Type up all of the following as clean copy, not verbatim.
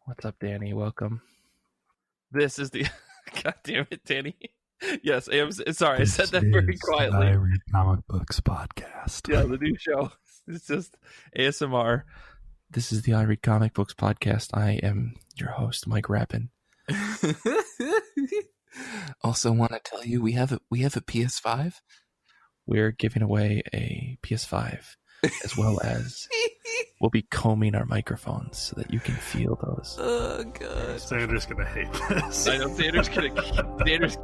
What's up, Danny? Welcome. This is the... God damn it, Danny. Yes, I'm sorry. I said that very quietly. I Read Comic Books podcast. Yeah, the new show. It's just ASMR. This is the I Read Comic Books podcast. I am your host, Mike Rappin. Also want to tell you we have a PS5. We're giving away a PS5 as well as we'll be combing our microphones so that you can feel those. Oh god. Sanders gonna hate this. I know Sanders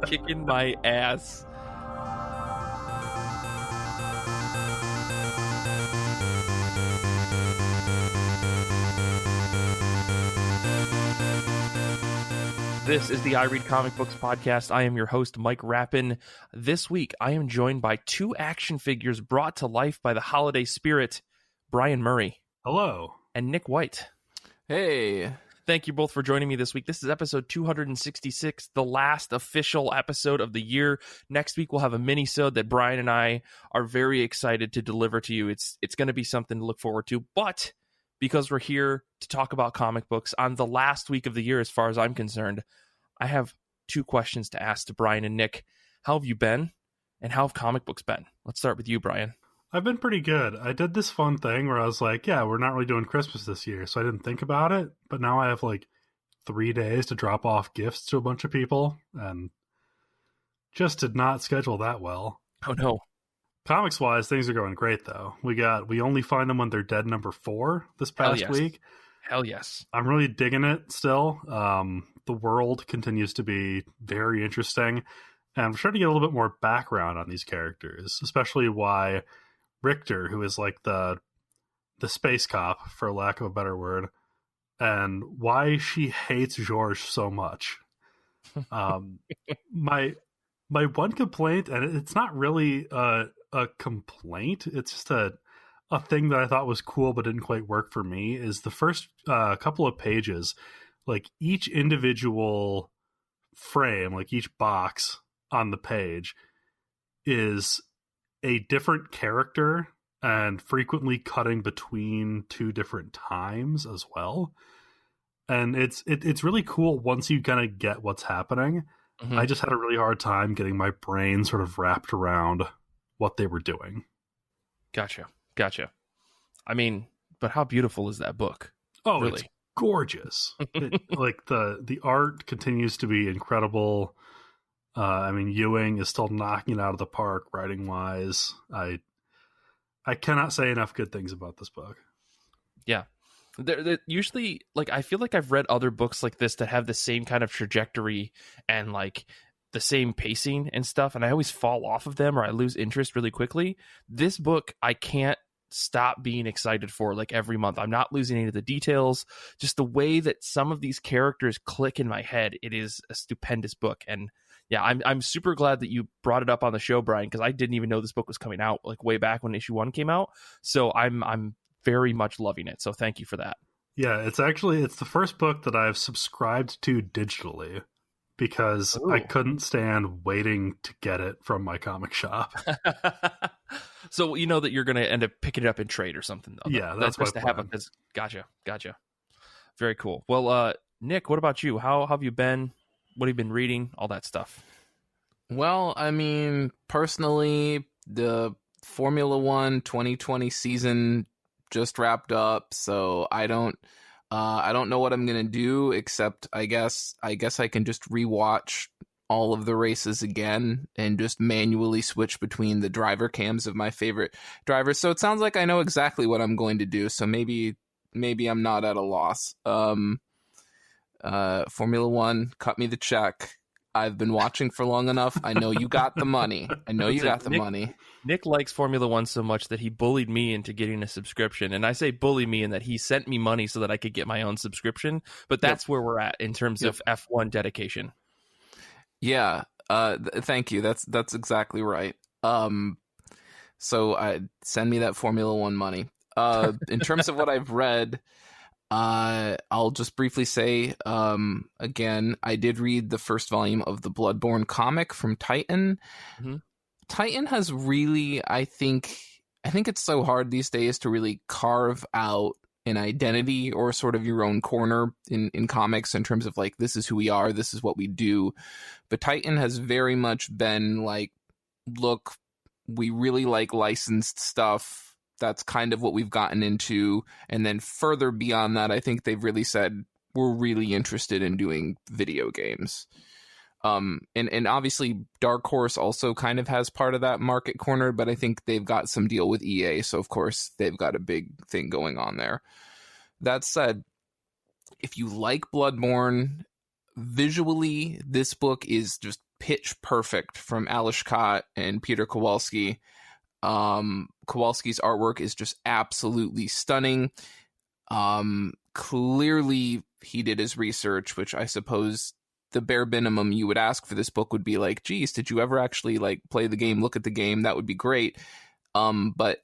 kicking my ass. This is the I Read Comic Books podcast. I am your host, Mike Rappin. This week, I am joined by two action figures brought to life by the holiday spirit, Brian Murray. Hello. And Nick White. Hey. Thank you both for joining me this week. This is episode 266, the last official episode of the year. Next week, we'll have a mini-sode that Brian and I are very excited to deliver to you. It's going to be something to look forward to, but because we're here to talk about comic books on the last week of the year, as far as I'm concerned, I have two questions to ask to Brian and Nick. How have you been? And how have comic books been? Let's start with you, Brian. I've been pretty good. I did this fun thing where I was like, yeah, we're not really doing Christmas this year, so I didn't think about it. But now I have like 3 days to drop off gifts to a bunch of people, and just did not schedule that well. Oh, no. Comics-wise, things are going great, though. We only find them when they're dead number 4 this past week. Hell yes. I'm really digging it still. The world continues to be very interesting. And I'm trying to get a little bit more background on these characters, especially why Richter, who is like the space cop, for lack of a better word, and why she hates George so much. My one complaint, and it's not really a complaint, it's just a thing that I thought was cool but didn't quite work for me, is the first couple of pages, like each individual frame, like each box on the page is a different character and frequently cutting between two different times as well. And it's really cool once you kind of get what's happening. Mm-hmm. I just had a really hard time getting my brain sort of wrapped around what they were doing. Gotcha. I mean, but how beautiful is that book? Oh, really? It's gorgeous. Like the art continues to be incredible. I mean, Ewing is still knocking it out of the park writing wise. I cannot say enough good things about this book. Yeah. They're usually, like, I feel like I've read other books like this that have the same kind of trajectory and like the same pacing and stuff, and I always fall off of them or I lose interest really quickly. This book, I can't stop being excited for, like, every month. I'm not losing any of the details. Just the way that some of these characters click in my head, it is a stupendous book. And yeah, I'm super glad that you brought it up on the show, Brian, because I didn't even know this book was coming out, like, way back when issue 1 came out. So I'm very much loving it. So thank you for that. Yeah, it's the first book that I've subscribed to digitally, because I couldn't stand waiting to get it from my comic shop. So you know that you're going to end up picking it up in trade or something, though. Yeah, that's my plan. Gotcha. Very cool. Well, Nick, what about you? How have you been? What have you been reading? All that stuff. Well, I mean, personally, the Formula One 2020 season just wrapped up, so I don't know what I'm gonna do, except I guess I can just rewatch all of the races again and just manually switch between the driver cams of my favorite drivers. So it sounds like I know exactly what I'm going to do. So maybe I'm not at a loss. Formula One, cut me the check. I've been watching for long enough. I know you got the money. Money. Nick likes Formula One so much that he bullied me into getting a subscription. And I say bully me in that he sent me money so that I could get my own subscription. But that's where we're at in terms of F1 dedication. Yeah. Thank you. That's exactly right. So send me that Formula One money. In terms of what I've read, I'll just briefly say, again, I did read the first volume of the Bloodborne comic from Titan. Mm-hmm. Titan has really, I think it's so hard these days to really carve out an identity or sort of your own corner in comics in terms of like, this is who we are, this is what we do. But Titan has very much been like, look, we really like licensed stuff. That's kind of what we've gotten into. And then further beyond that, I think they've really said, we're really interested in doing video games. And obviously Dark Horse also kind of has part of that market cornered, but I think they've got some deal with EA. So of course they've got a big thing going on there. That said, if you like Bloodborne, visually, this book is just pitch perfect from Alice Scott and Peter Kowalski. Kowalski's artwork is just absolutely stunning. Clearly he did his research, which I suppose the bare minimum you would ask for this book would be like, geez, did you ever actually like play the game, look at the game? That would be great. But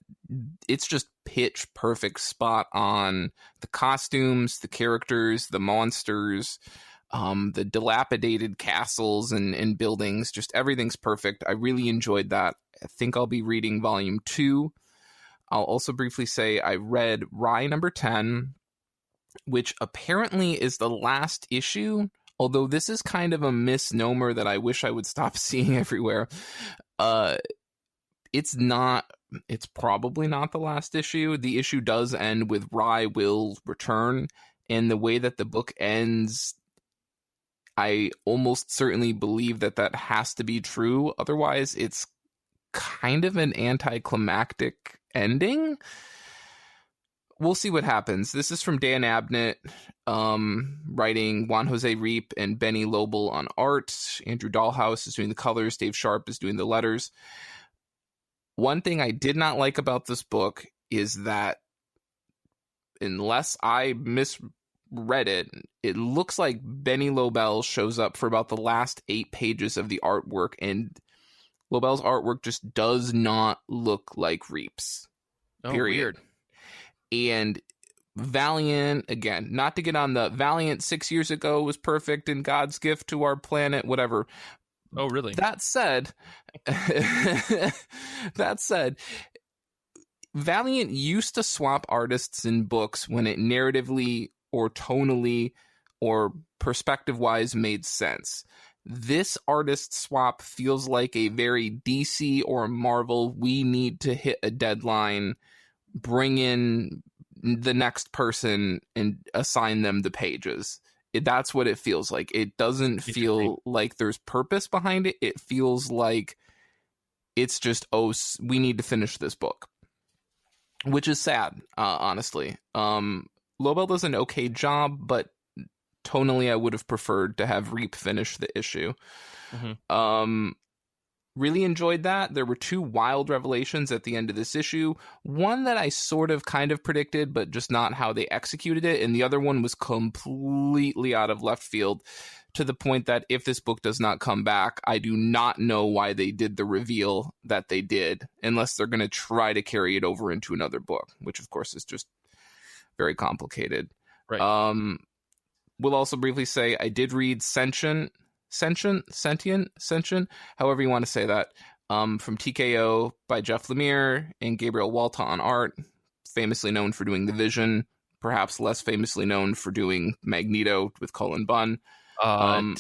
it's just pitch perfect, spot on. The costumes, the characters, the monsters, the dilapidated castles and buildings, just everything's perfect. I really enjoyed that. I think I'll be reading volume 2. I'll also briefly say I read Rye number 10, which apparently is the last issue. Although this is kind of a misnomer that I wish I would stop seeing everywhere. It's probably not the last issue. The issue does end with Rye will return. And the way that the book ends, I almost certainly believe that that has to be true. Otherwise, it's kind of an anticlimactic ending. We'll see what happens. This is from Dan Abnett, writing Juan Jose Reap and Benny Lobel on art. Andrew Dahlhaus is doing the colors. Dave Sharp is doing the letters. One thing I did not like about this book is that, unless I misread it, it looks like Benny Lobel shows up for about the last 8 pages of the artwork, and Lobel's artwork just does not look like Reap's. Oh, period. Weird. And Valiant, again, not to get on the Valiant 6 years ago was perfect and God's gift to our planet, whatever. Oh, really? That said, Valiant used to swap artists in books when it narratively or tonally or perspective-wise made sense. This artist swap feels like a very DC or Marvel, we need to hit a deadline, bring in the next person and assign them the pages. That's what it feels like. It doesn't feel like there's purpose behind it. It feels like it's just, oh, we need to finish this book, which is sad, honestly. Lobel does an okay job, but tonally I would have preferred to have Reap finish the issue. Mm-hmm. Really enjoyed that. There were 2 wild revelations at the end of this issue. One that I sort of kind of predicted, but just not how they executed it. And the other one was completely out of left field, to the point that if this book does not come back, I do not know why they did the reveal that they did, unless they're going to try to carry it over into another book, which of course is just very complicated. Right. We'll also briefly say I did read Sentient, however you want to say that, from TKO by Jeff Lemire and Gabriel Walta on art, famously known for doing The Vision, perhaps less famously known for doing Magneto with Cullen Bunn. How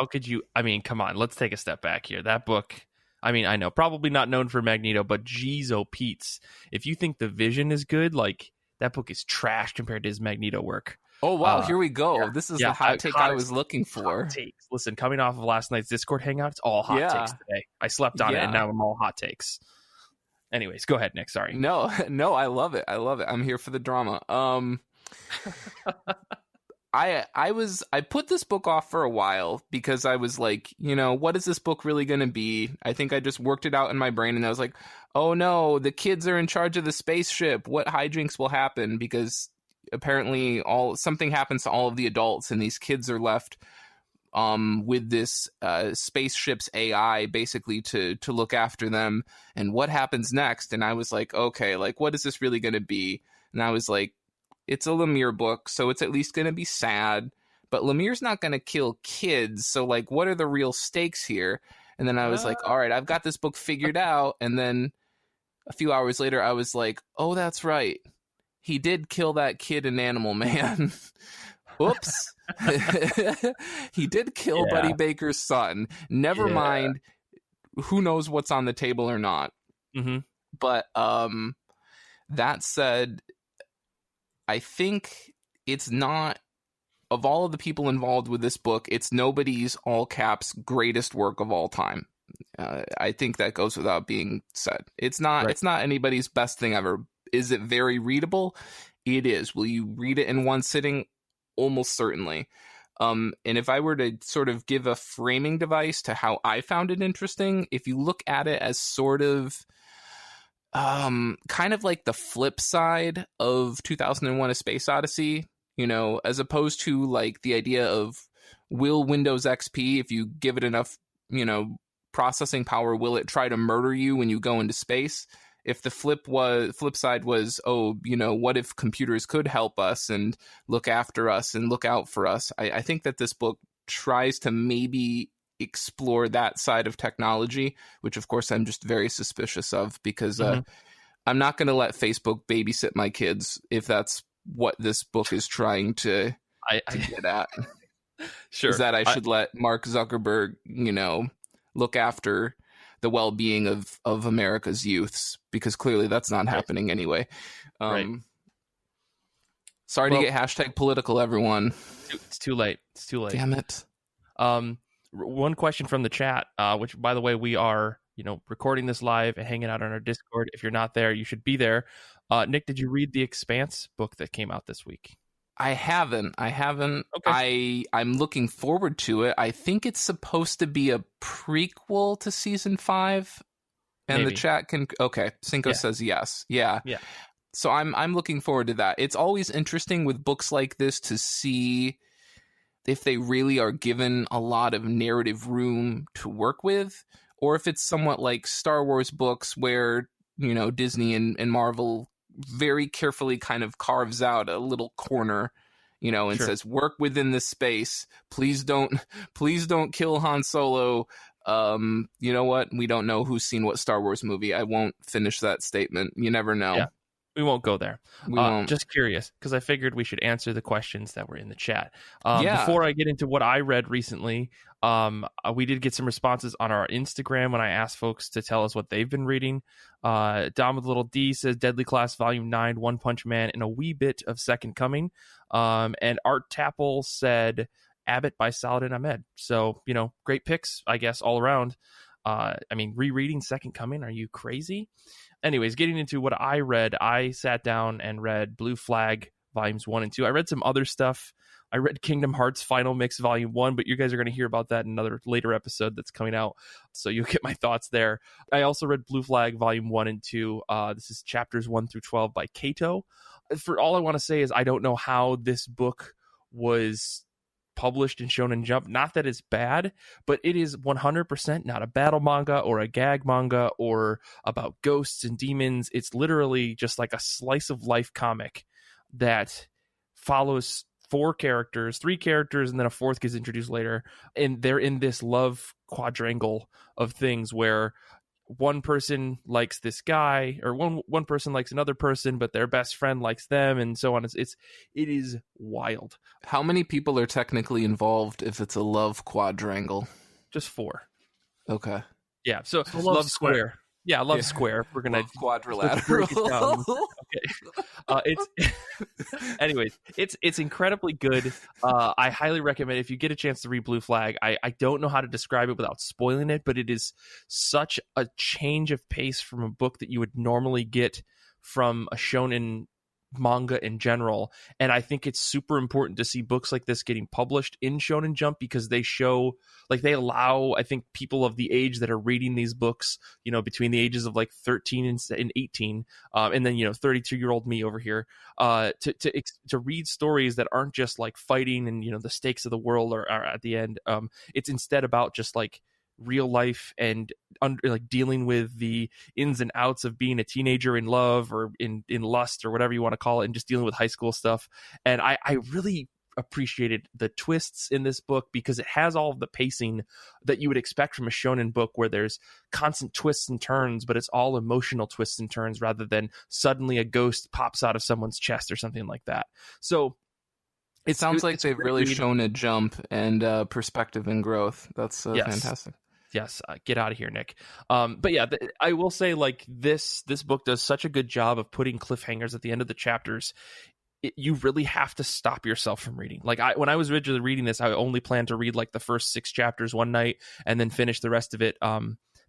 could you? I mean, come on, let's take a step back here. That book, I mean, I know, probably not known for Magneto, but geez, oh Pete's, if you think The Vision is good, like, that book is trash compared to his Magneto work. Oh, wow, here we go. Yeah, this is the hot take I was looking for. Hot takes. Listen, coming off of last night's Discord hangout, it's all hot takes today. I slept on it, and now I'm all hot takes. Anyways, go ahead, Nick. Sorry. No, I love it. I'm here for the drama. I put this book off for a while because I was like, what is this book really going to be? I think I just worked it out in my brain, and I was like, oh no, the kids are in charge of the spaceship. What hijinks will happen? Because apparently something happens to all of the adults, and these kids are left with this spaceship's AI basically to look after them. And what happens next? And I was like, okay, like, what is this really going to be? And I was like, it's a Lemire book, so it's at least going to be sad, but Lemire's not going to kill kids. So like, what are the real stakes here? And then I was like, all right, I've got this book figured out. And then a few hours later, I was like, oh, that's right. he did kill that kid in Animal Man. Oops. He did kill Buddy Baker's son. Never mind. Who knows what's on the table or not. Mm-hmm. But that said, I think it's not, of all of the people involved with this book, it's nobody's, all caps, greatest work of all time. I think that goes without being said. It's not It's not anybody's best thing ever. Is it very readable? It is. Will you read it in one sitting? Almost certainly. And if I were to sort of give a framing device to how I found it interesting, if you look at it as sort of kind of like the flip side of 2001: A Space Odyssey, you know, as opposed to like the idea of, will Windows XP, if you give it enough, you know, processing power, will it try to murder you when you go into space? If the flip side was, oh, you know, what if computers could help us and look after us and look out for us? I think that this book tries to maybe explore that side of technology, which of course I'm just very suspicious of, because I'm not going to let Facebook babysit my kids if that's what this book is trying to get at. Sure. Is that I should let Mark Zuckerberg, you know, look after the well-being of America's youths, because clearly that's not happening anyway. Sorry to get hashtag political, everyone. It's too late. It's too late. Damn it. One question from the chat, which, by the way, we are, you know, recording this live and hanging out on our Discord. If you're not there, you should be there. Nick, did you read The Expanse book that came out this week? I haven't. Okay. I'm looking forward to it. I think it's supposed to be a prequel to season 5. And Maybe. The chat can... Okay, Cinco says yes. Yeah. So I'm looking forward to that. It's always interesting with books like this to see if they really are given a lot of narrative room to work with, or if it's somewhat like Star Wars books where, you know, Disney and Marvel very carefully kind of carves out a little corner, you know, and says, work within this space. Please don't kill Han Solo. You know what? We don't know who's seen what Star Wars movie. I won't finish that statement. You never know. Yeah. We won't go there. We won't. Just curious, because I figured we should answer the questions that were in the chat. Before I get into what I read recently, we did get some responses on our Instagram when I asked folks to tell us what they've been reading. Dom with a little D says Deadly Class Volume 9, One Punch Man, and a wee bit of Second Coming. And Art Tapple said Abbott by Saladin Ahmed. So, you know, great picks, I guess, all around. I mean, rereading Second Coming, are you crazy? Anyways, getting into what I read, I sat down and read Blue Flag Volumes 1 and 2. I read some other stuff. I read Kingdom Hearts Final Mix Volume 1, but you guys are going to hear about that in another later episode that's coming out, so you'll get my thoughts there. I also read Blue Flag Volume 1 and 2. This is chapters 1 through 12 by Kato. For all I want to say is I don't know how this book was published in Shonen Jump. Not that it's bad, but it is 100% not a battle manga or a gag manga or about ghosts and demons. It's literally just like a slice of life comic that follows three characters, and then a fourth gets introduced later, and they're in this love quadrangle of things where one person likes this guy, or one person likes another person, but their best friend likes them, and so on. It is wild. How many people are technically involved if it's a love quadrangle? Just 4. Okay. Yeah. So love square. Yeah, love square. We're gonna quadrilateral. Okay. Anyways, it's incredibly good. I highly recommend, if you get a chance to read Blue Flag. I don't know how to describe it without spoiling it, but it is such a change of pace from a book that you would normally get from a shonen manga in general, and I think it's super important to see books like this getting published in Shonen Jump, because they show, like, they allow, I think, people of the age that are reading these books, you know, between the ages of like 13 and 18, and then, you know, 32-year-old me over here, to read stories that aren't just like fighting and, you know, the stakes of the world are at the end. It's instead about just like real life and like dealing with the ins and outs of being a teenager in love or in lust or whatever you want to call it, and just dealing with high school stuff. And I really appreciated the twists in this book because it has all of the pacing that you would expect from a shonen book where there's constant twists and turns, but it's all emotional twists and turns rather than suddenly a ghost pops out of someone's chest or something like that. So it sounds like they've really shown a jump and perspective and growth. That's fantastic. Yes, get out of here, Nick. But yeah, I will say, like, this book does such a good job of putting cliffhangers at the end of the chapters. You really have to stop yourself from reading. Like, when I was originally reading this, I only planned to read like the first 6 chapters one night and then finish the rest of it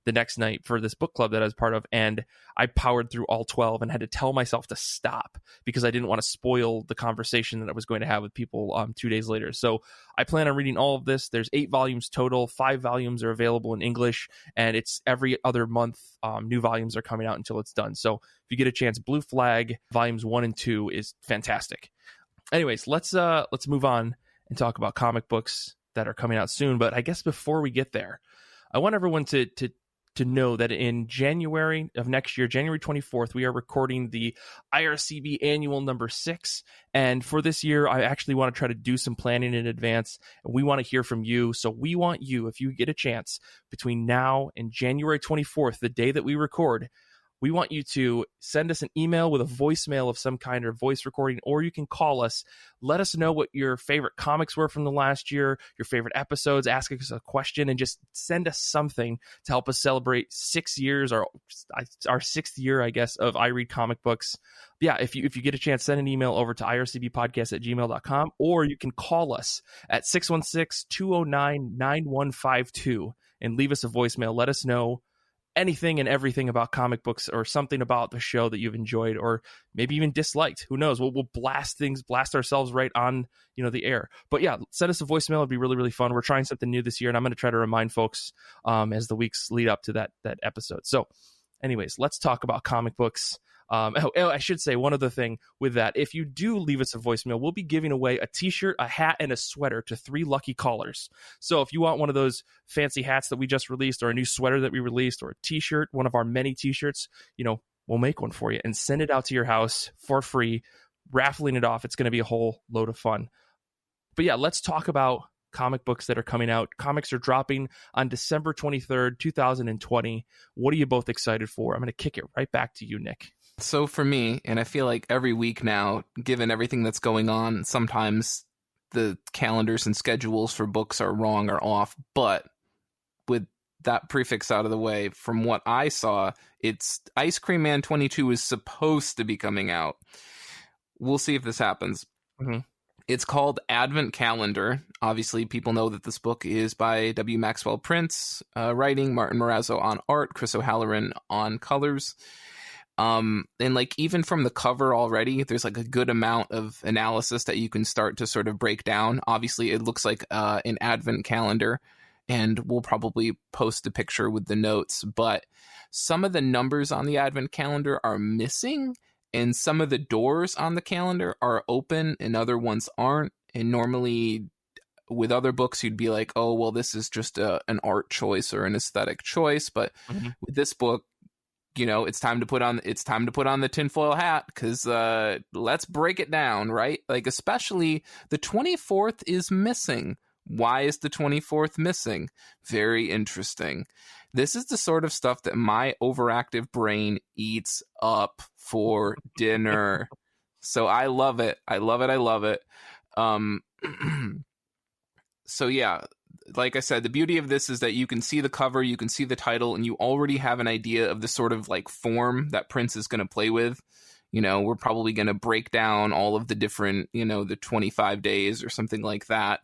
the next night for this book club that I was part of. And I powered through all 12 and had to tell myself to stop because I didn't want to spoil the conversation that I was going to have with people 2 days later. So I plan on reading all of this. There's 8 volumes total. 5 volumes are available in English, and it's every other month. New volumes are coming out until it's done. So if you get a chance, Blue Flag volumes 1 and 2 is fantastic. Anyways, let's move on and talk about comic books that are coming out soon. But I guess before we get there, I want everyone to know that in January of next year, January 24th, we are recording the IRCB annual number 6. And for this year, I actually want to try to do some planning in advance. And we want to hear from you. So we want you, if you get a chance between now and January 24th, the day that we record, we want you to send us an email with a voicemail of some kind or voice recording, or you can call us. Let us know what your favorite comics were from the last year, your favorite episodes, ask us a question, and just send us something to help us celebrate 6 years, or our 6th year, I guess, of I Read Comic Books. Yeah, if you get a chance, send an email over to ircbpodcast@gmail.com, or you can call us at 616-209-9152 and leave us a voicemail. Let us know anything and everything about comic books or something about the show that you've enjoyed or maybe even disliked. Who knows? We'll blast ourselves right on, the air. But yeah, send us a voicemail. It'd be really, really fun. We're trying something new this year, and I'm going to try to remind folks as the weeks lead up to that episode. So anyways, let's talk about comic books. I should say one other thing with that. If you do leave us a voicemail, we'll be giving away a t-shirt, a hat, and a sweater to 3 lucky callers. So if you want one of those fancy hats that we just released, or a new sweater that we released, or a t-shirt, one of our many t-shirts, we'll make one for you and send it out to your house for free, raffling it off. It's going to be a whole load of fun. But yeah, let's talk about comic books that are coming out. Comics are dropping on December 23rd, 2020. What are you both excited for? I'm going to kick it right back to you, Nick. So for me, and I feel like every week now, given everything that's going on, sometimes the calendars and schedules for books are wrong or off. But with that prefix out of the way, from what I saw, it's Ice Cream Man 22 is supposed to be coming out. We'll see if this happens. Mm-hmm. It's called Advent Calendar. Obviously, people know that this book is by W. Maxwell Prince, writing, Martin Morazzo on art, Chris O'Halloran on colors. And like even from the cover already, there's like a good amount of analysis that you can start to sort of break down. Obviously, it looks like an advent calendar, and we'll probably post a picture with the notes. But some of the numbers on the advent calendar are missing, and some of the doors on the calendar are open, and other ones aren't. And normally, with other books, you'd be like, "Oh, well, this is just an art choice or an aesthetic choice." But with this book, it's time to put on the tinfoil hat, because let's break it down, right? Like, especially the 24th is missing. Why is the 24th missing? Very interesting. This is the sort of stuff that my overactive brain eats up for dinner. So I love it. I love it. I love it. So yeah, like I said, the beauty of this is that you can see the cover, you can see the title, and you already have an idea of the sort of like form that Prince is going to play with. We're probably going to break down all of the different, the 25 days or something like that.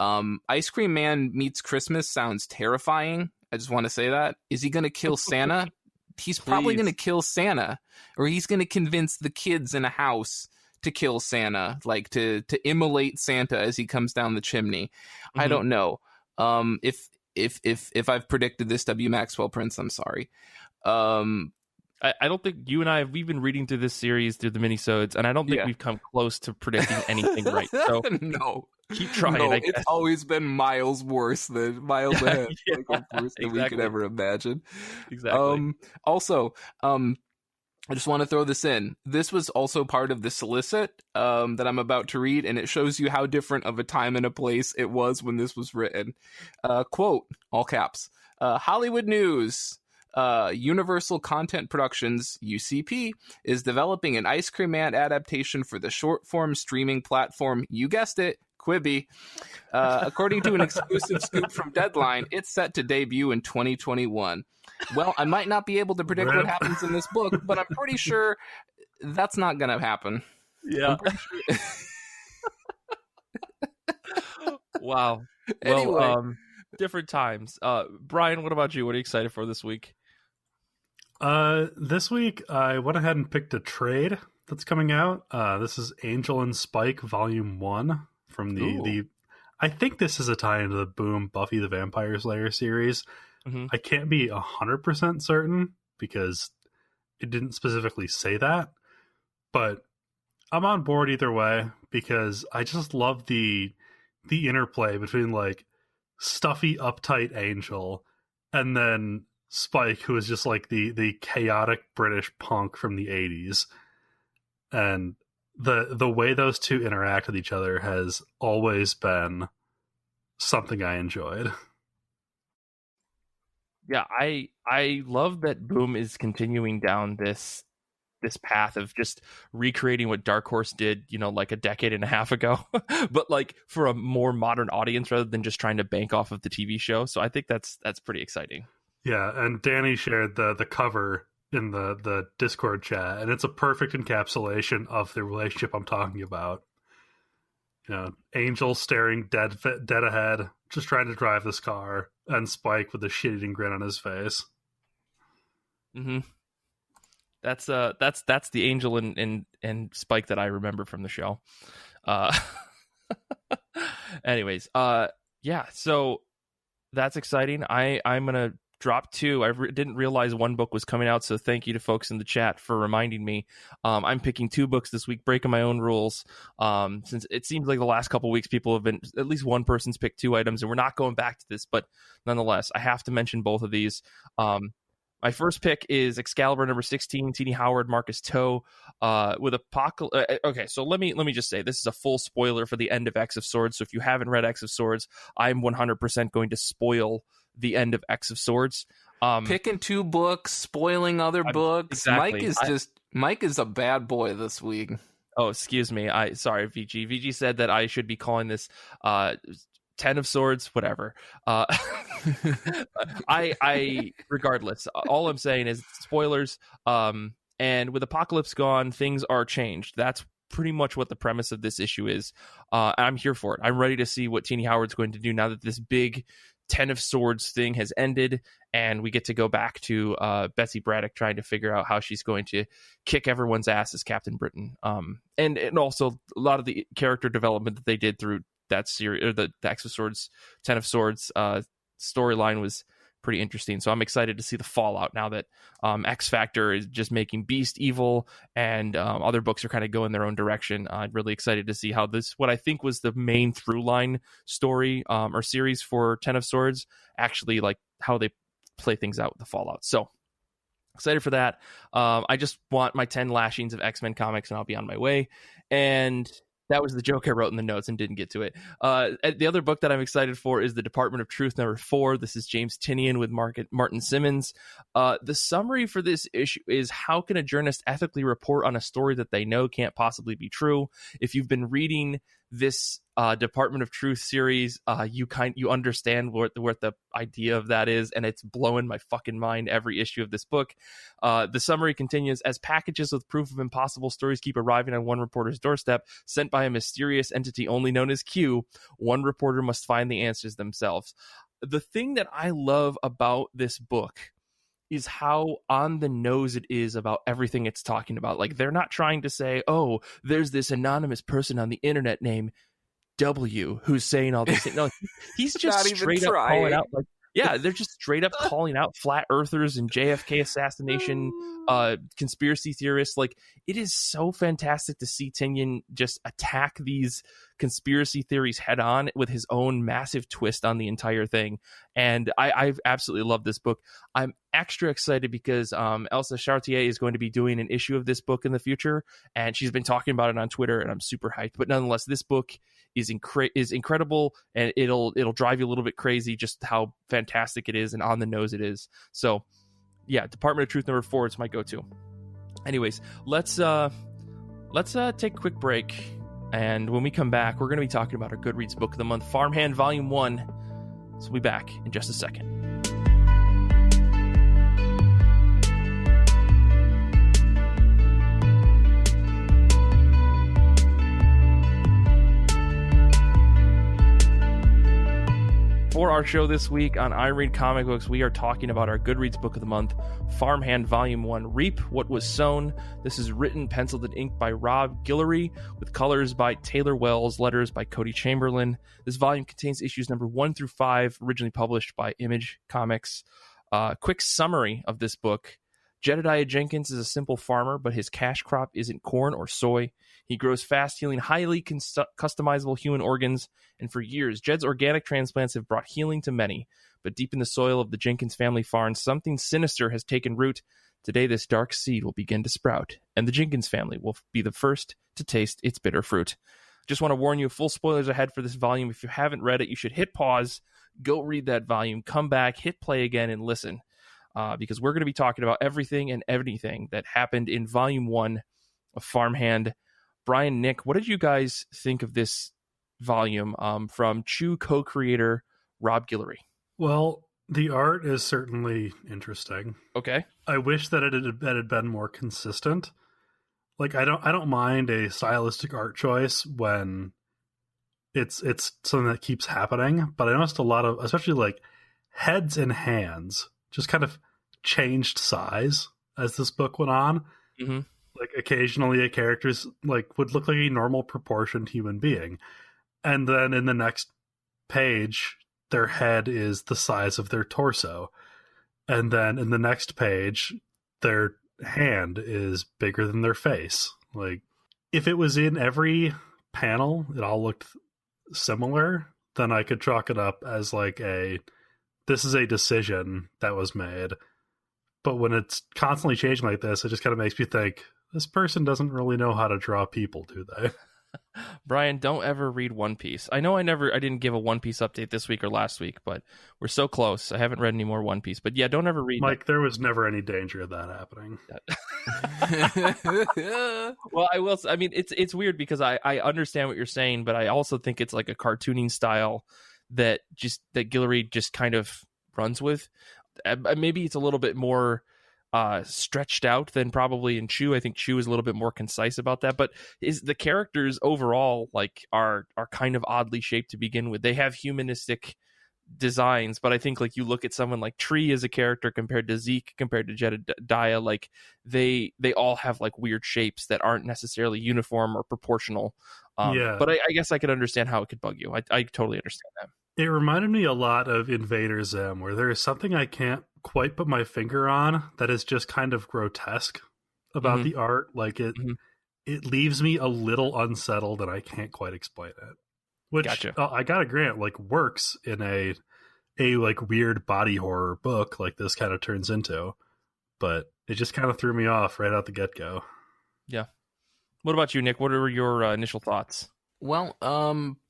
Ice Cream Man Meets Christmas sounds terrifying. I just want to say that. Is he going to kill Santa? He's probably going to kill Santa, or he's going to convince the kids in a house to kill Santa, like to immolate Santa as he comes down the chimney. Mm-hmm. I don't know. If I've predicted this, W. Maxwell Prince, I'm sorry. I don't think you and I we've been reading through this series through the minisodes, and I don't think we've come close to predicting anything right. So no, keep trying. No, it's always been miles ahead, worse than we could ever imagine. Exactly. Also, I just want to throw this in. This was also part of the solicit that I'm about to read, and it shows you how different of a time and a place it was when this was written. Quote, all caps, Hollywood News. Universal Content Productions, UCP, is developing an Ice Cream Man adaptation for the short-form streaming platform, you guessed it, Quibi. According to an exclusive scoop from Deadline, it's set to debut in 2021. Well, I might not be able to predict what happens in this book, but I'm pretty sure that's not going to happen. Yeah. Sure. Wow. Anyway. Well, different times. Brian, what about you? What are you excited for this week? This week I went ahead and picked a trade that's coming out. This is Angel and Spike Volume 1 from the I think this is a tie into the Boom Buffy the Vampire Slayer series. Mm-hmm. I can't be 100% certain because it didn't specifically say that, but I'm on board either way because I just love the interplay between like stuffy, uptight Angel and then Spike, who is just like the chaotic British punk from the 80s. And the way those two interact with each other has always been something I enjoyed. Yeah, I love that Boom is continuing down this path of just recreating what Dark Horse did, like a decade and a half ago, but like for a more modern audience rather than just trying to bank off of the TV show. So I think that's pretty exciting. Yeah, and Danny shared the cover in the Discord chat, and it's a perfect encapsulation of the relationship I'm talking about. Angel staring dead ahead, just trying to drive this car, and Spike with a shit-eating grin on his face. Mm-hmm. That's the Angel and Spike that I remember from the show. Anyways, yeah, so that's exciting. I'm gonna drop 2. I didn't realize one book was coming out, so thank you to folks in the chat for reminding me. I'm picking 2 books this week, breaking my own rules. Since it seems like the last couple weeks people have been, at least one person's picked 2 items, and we're not going back to this, but nonetheless, I have to mention both of these. My first pick is Excalibur number 16, Tini Howard, Marcus Toe, with Apocalypse. Okay, so let me just say, this is a full spoiler for the end of X of Swords, so if you haven't read X of Swords, I'm 100% going to spoil the end of X of Swords. Picking 2 books, spoiling other books. Exactly. Mike is a bad boy this week. Oh, excuse me. Sorry, VG. VG said that I should be calling this 10 of Swords, whatever. I regardless, all I'm saying is spoilers. And with Apocalypse gone, things are changed. That's pretty much what the premise of this issue is. I'm here for it. I'm ready to see what Tini Howard's going to do now that this big 10 of Swords thing has ended, and we get to go back to Betsy Braddock trying to figure out how she's going to kick everyone's ass as Captain Britain. And also a lot of the character development that they did through that series, or the X of Swords, 10 of Swords storyline was pretty interesting. So I'm excited to see the fallout now that X Factor is just making Beast evil, and other books are kind of going their own direction. I'm really excited to see how this, what I think was the main through line story or series for 10 of Swords, actually like how they play things out with the fallout. So excited for that. I just want my 10 lashings of X-Men comics and I'll be on my way. And that was the joke I wrote in the notes and didn't get to it. The other book that I'm excited for is The Department of Truth number 4. This is James Tynion with Martin Simmons. The summary for this issue is, how can a journalist ethically report on a story that they know can't possibly be true? If you've been reading this Department of Truth series, you understand what the idea of that is, and it's blowing my fucking mind every issue of this book. The summary continues: as packages with proof of impossible stories keep arriving on one reporter's doorstep, sent by a mysterious entity only known as Q, one reporter must find the answers themselves. The thing that I love about this book is how on the nose it is about everything it's talking about. Like, they're not trying to say, oh, there's this anonymous person on the internet named W who's saying all this. No, he's just straight up calling out, like, Yeah, they're just straight up calling out flat earthers and JFK assassination conspiracy theorists. Like, it is so fantastic to see Tinian just attack these conspiracy theories head on with his own massive twist on the entire thing. And I've absolutely loved this book. I'm extra excited because Elsa Chartier is going to be doing an issue of this book in the future, and she's been talking about it on Twitter, and I'm super hyped. But nonetheless, this book is incredible, and it'll drive you a little bit crazy just how fantastic it is and on the nose it is. So yeah, Department of Truth number 4 is my go-to. Anyways, let's take a quick break, and when we come back, we're going to be talking about our Goodreads book of the month, Farmhand Volume 1. So we'll be back in just a second. For our show this week on I Read Comic Books, we are talking about our Goodreads book of the month, Farmhand Volume 1, Reap What Was Sown. This is written, penciled, and inked by Rob Guillory, with colors by Taylor Wells, letters by Kody Chamberlain. This volume contains issues number 1 through 5, originally published by Image Comics. Quick summary of this book. Jedediah Jenkins is a simple farmer, but his cash crop isn't corn or soy. He grows fast-healing, highly customizable human organs, and for years, Jed's organic transplants have brought healing to many. But deep in the soil of the Jenkins family farm, something sinister has taken root. Today, this dark seed will begin to sprout, and the Jenkins family will be the first to taste its bitter fruit. Just want to warn you, full spoilers ahead for this volume. If you haven't read it, you should hit pause, go read that volume, come back, hit play again, and listen. Because we're going to be talking about everything and anything that happened in Volume 1 of Farmhand. Brian, Nick, what did you guys think of this volume from Chew co-creator Rob Guillory? Well, the art is certainly interesting. Okay. I wish that it had been more consistent. Like, I don't mind a stylistic art choice when it's something that keeps happening, but I noticed a lot of, especially like heads and hands, just kind of changed size as this book went on. Mm-hmm. Like, occasionally a character's like would look like a normal proportioned human being, and then in the next page their head is the size of their torso, and then in the next page their hand is bigger than their face. Like, if it was in every panel it all looked similar, then I could chalk it up as like this is a decision that was made. But when it's constantly changing like this, it just kind of makes me think, this person doesn't really know how to draw people, do they? Brian, don't ever read One Piece. I know I didn't give a One Piece update this week or last week, but we're so close. I haven't read any more One Piece. But yeah, don't ever read Mike, there was never any danger of that happening. Well, I mean, it's weird because I understand what you're saying, but I also think it's like a cartooning style that Guillory just kind of runs with. Maybe it's a little bit more stretched out than probably in Chew. I think Chew is a little bit more concise about that, but the characters overall like are kind of oddly shaped to begin with. They have humanistic designs, but I think like you look at someone like Tree as a character compared to Zeke, compared to Jedediah, like they all have like weird shapes that aren't necessarily uniform or proportional. But I guess I could understand how it could bug you. I totally understand that. It reminded me a lot of Invader Zim, where there is something I can't quite put my finger on that is just kind of grotesque about the art. Like it leaves me a little unsettled, and I can't quite explain it. Which gotcha. I gotta grant, like, works in a like weird body horror book like this kind of turns into, but it just kind of threw me off right out the get go. Yeah. What about you, Nick? What were your initial thoughts? Well,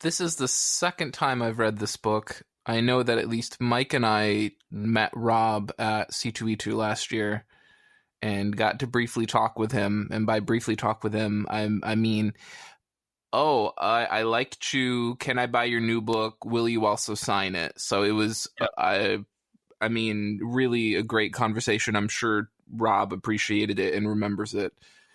this is the second time I've read this book. I know that at least Mike and I met Rob at C2E2 last year and got to briefly talk with him. And by briefly talk with him, I mean, I liked you. Can I buy your new book? Will you also sign it? So it was, I mean, really a great conversation. I'm sure Rob appreciated it and remembers it.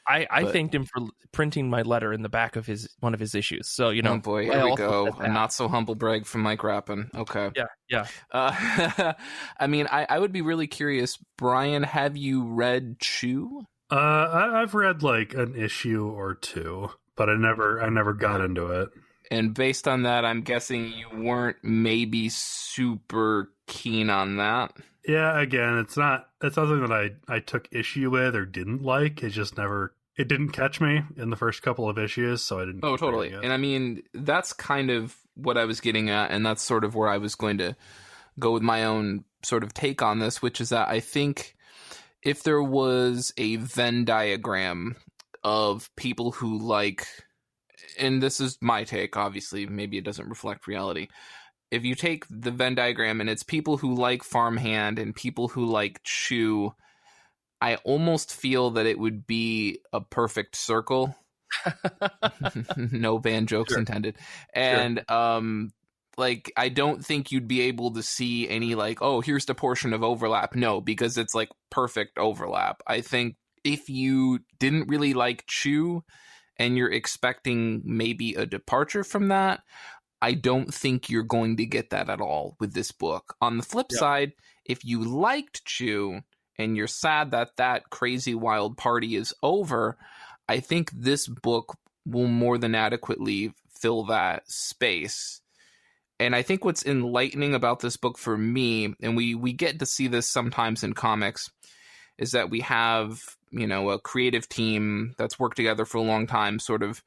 I thanked him for printing my letter in the back of one of his issues. So, you know. Oh boy, here we go. A not so humble brag from Mike Rappin. Okay. Yeah. I mean, I would be really curious, Brian, have you read Chew? I've read like an issue or two, but I never got into it. And based on that, I'm guessing you weren't maybe super keen on that. Yeah, again, it's something that I took issue with or didn't like. It didn't catch me in the first couple of issues, so I didn't. Oh, totally. And I mean, that's kind of what I was getting at, and that's sort of where I was going to go with my own sort of take on this, which is that I think if there was a Venn diagram of people who like, and this is my take, obviously, maybe it doesn't reflect reality. If you take the Venn diagram and it's people who like Farmhand and people who like Chew, I almost feel that it would be a perfect circle. No band jokes intended. And like, I don't think you'd be able to see any like, oh, here's the portion of overlap. No, because it's like perfect overlap. I think if you didn't really like Chew and you're expecting maybe a departure from that, I don't think you're going to get that at all with this book. On the flip side, if you liked Chew and you're sad that that crazy wild party is over, I think this book will more than adequately fill that space. And I think what's enlightening about this book for me, and we get to see this sometimes in comics, is that we have, you know, a creative team that's worked together for a long time sort of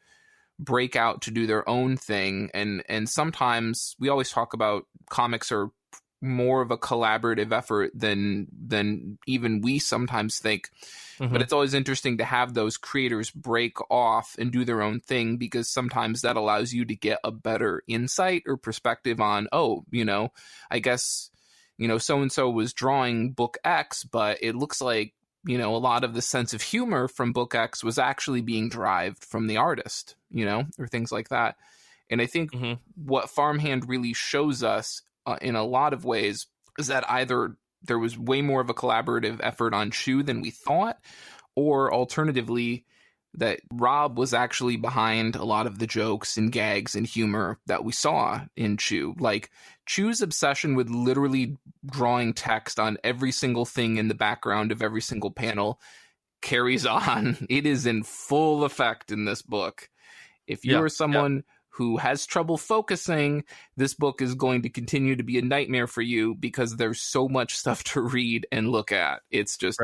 break out to do their own thing. And sometimes we always talk about comics are more of a collaborative effort than even we sometimes think. But it's always interesting to have those creators break off and do their own thing, because sometimes that allows you to get a better insight or perspective on, oh, you know, I guess, you know, so-and-so was drawing book X, but it looks like, you know, a lot of the sense of humor from book X was actually being derived from the artist, you know, or things like that. And I think what Farmhand really shows us in a lot of ways is that either there was way more of a collaborative effort on Chew than we thought, or alternatively, that Rob was actually behind a lot of the jokes and gags and humor that we saw in Chew. Like, Chew's obsession with literally drawing text on every single thing in the background of every single panel carries on. It is in full effect in this book. If you are someone who has trouble focusing, this book is going to continue to be a nightmare for you, because there's so much stuff to read and look at. It's just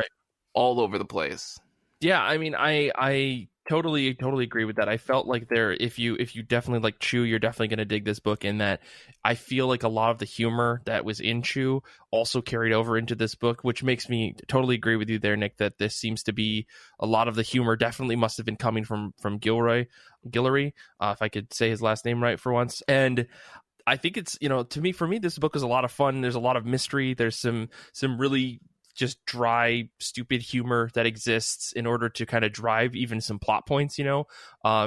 all over the place. Yeah, I mean, I totally agree with that. I felt like if you definitely like Chew, you're definitely going to dig this book, in that I feel like a lot of the humor that was in Chew also carried over into this book, which makes me totally agree with you there, Nick, that this seems to be a lot of the humor definitely must have been coming from Guillory, if I could say his last name right for once. And I think it's, you know, for me, this book is a lot of fun. There's a lot of mystery. There's some really just dry, stupid humor that exists in order to kind of drive even some plot points, you know.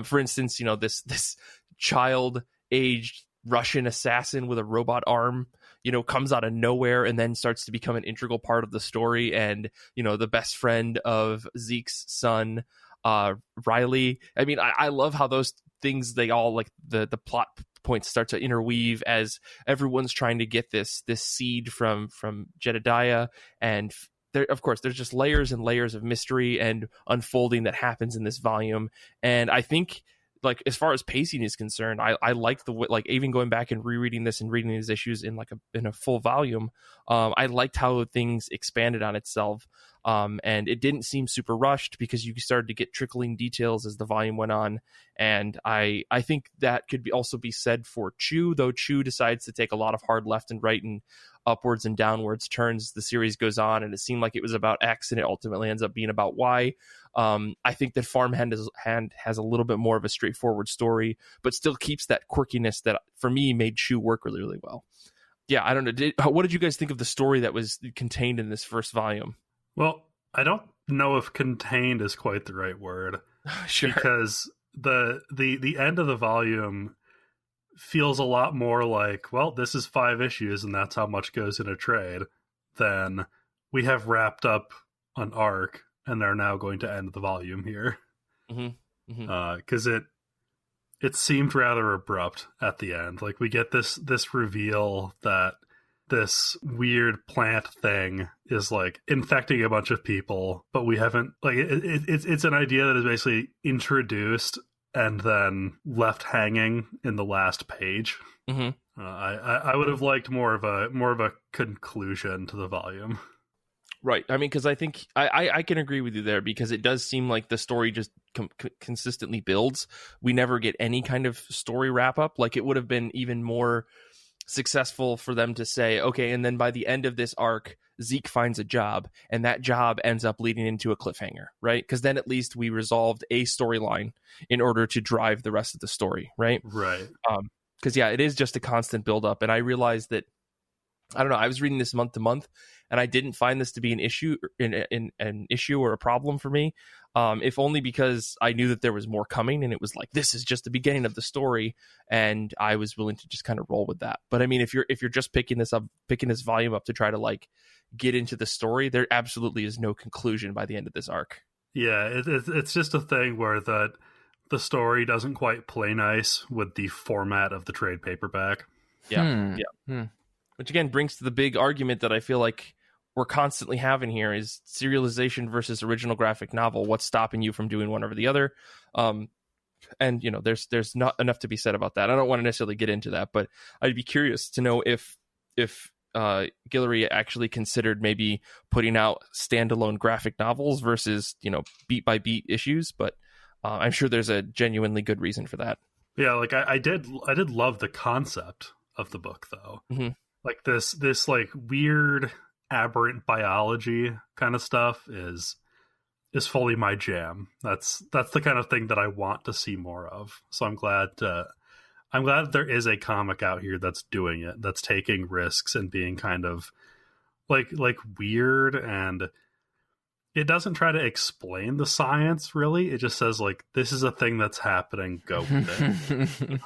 For instance, you know, this child-aged Russian assassin with a robot arm, you know, comes out of nowhere and then starts to become an integral part of the story. And, you know, the best friend of Zeke's son, Riley. I mean, I love how those things, they all, like, the plot points start to interweave as everyone's trying to get this seed from Jedediah, and there, of course, there's just layers and layers of mystery and unfolding that happens in this volume. And I think, like, as far as pacing is concerned, I like the way, like, even going back and rereading this and reading these issues in a full volume, I liked how things expanded on itself. And it didn't seem super rushed, because you started to get trickling details as the volume went on. And I think that could also be said for Chew, though Chew decides to take a lot of hard left and right and upwards and downwards turns as the series goes on. And it seemed like it was about X, and it ultimately ends up being about Y. I think that Farmhand has a little bit more of a straightforward story, but still keeps that quirkiness that, for me, made Chew work really, really well. Yeah, I don't know. What did you guys think of the story that was contained in this first volume? Well, I don't know if contained is quite the right word. Sure. Because the end of the volume feels a lot more like, well, this is 5 issues and that's how much goes in a trade, than we have wrapped up an arc and they're now going to end the volume here. Because it seemed rather abrupt at the end. Like, we get this reveal that this weird plant thing is, like, infecting a bunch of people, but we haven't, like, it's an idea that is basically introduced and then left hanging in the last page. Mm-hmm. I would have liked more of a conclusion to the volume. Right. I mean, because I think I can agree with you there, because it does seem like the story just consistently builds. We never get any kind of story wrap up. Like, it would have been even more successful for them to say, okay, and then by the end of this arc, Zeke finds a job, and that job ends up leading into a cliffhanger, right? Because then at least we resolved a storyline in order to drive the rest of the story, right? Right. Because it is just a constant build up, and I realized that, I don't know, I was reading this month to month, and I didn't find this to be an issue an issue or a problem for me, if only because I knew that there was more coming, and it was like, this is just the beginning of the story, and I was willing to just kind of roll with that. But I mean, if you're just picking this volume up to try to like get into the story, there absolutely is no conclusion by the end of this arc. Yeah, it's just a thing where the story doesn't quite play nice with the format of the trade paperback. Yeah. Which again brings to the big argument that I feel like we're constantly having here is serialization versus original graphic novel. What's stopping you from doing one over the other? And there's not enough to be said about that. I don't want to necessarily get into that, but I'd be curious to know if Guillory actually considered maybe putting out standalone graphic novels versus beat by beat issues. But I'm sure there's a genuinely good reason for that. Yeah, like I did love the concept of the book, though. Mm-hmm. Like this like weird aberrant biology kind of stuff is fully my jam. That's the kind of thing that I want to see more of. So I'm glad there is a comic out here that's doing it, that's taking risks and being kind of like weird, and it doesn't try to explain the science really. It just says like, this is a thing that's happening, go with it.